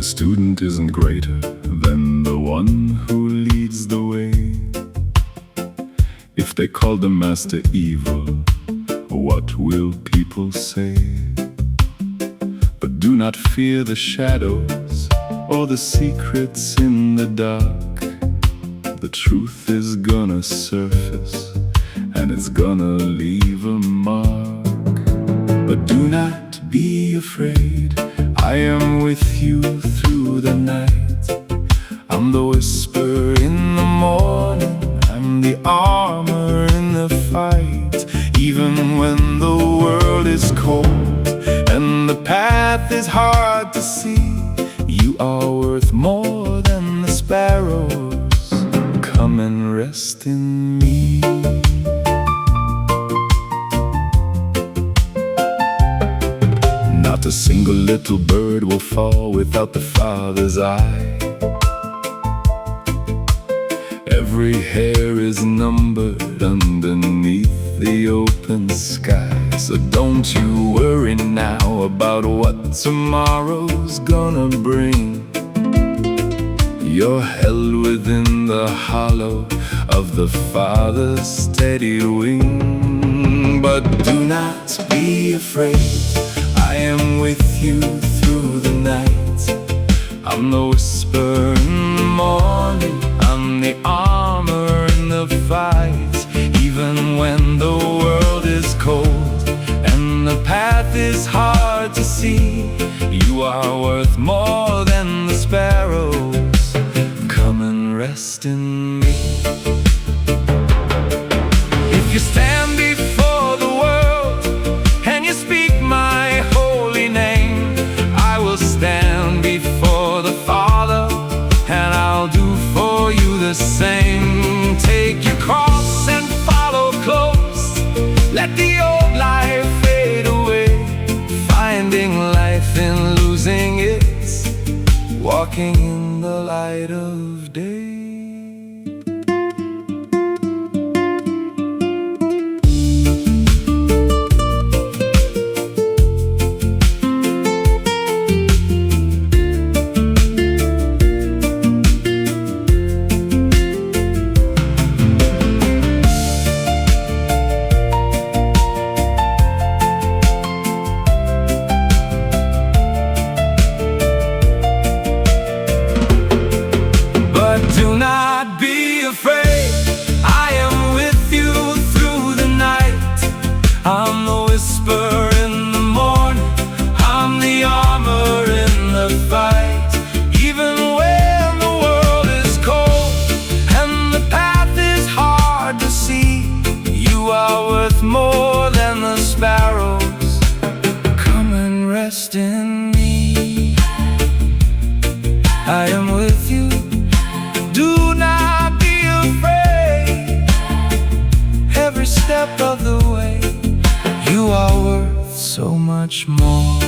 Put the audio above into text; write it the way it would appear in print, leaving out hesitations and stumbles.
The student isn't greater than the one who leads the way. If they call the master evil, what will people say? But do not fear the shadows or the secrets in the dark. The truth is gonna surface, and it's gonna leave a mark. But do not be afraid, I am with you through the night. I'm the whisper in the morning, I'm the armor in the fight. Even when the world is cold and the path is hard to see, you are worth more than the sparrows. Come and rest in me. Not a single little bird will fall without the Father's eye. Every hair is numbered underneath the open sky. So don't you worry now about what tomorrow's gonna bring. You're held within the hollow of the Father's steady wing. But do not be afraid, I am with you through the night. I'm the whisper in the morning, I'm the armor in the fight. Even when the world is cold and the path is hard to see, you are worth more than the sparrows. Come and rest in me. If you stand before the world and you speak my holy name, I will stand before the Father and I'll do for you the same. Take your cross and follow close, let the old life fade away. Finding life in losing it, walking in the light of day. Do not be afraid, I am with you through the night. I'm the whisper in the morning, I'm the armor in the fight. Even when the world is cold and the path is hard to see, you are worth more than the sparrows. Come and rest in me. I am with you, do not be afraid. Every step of the way, you are worth so much more.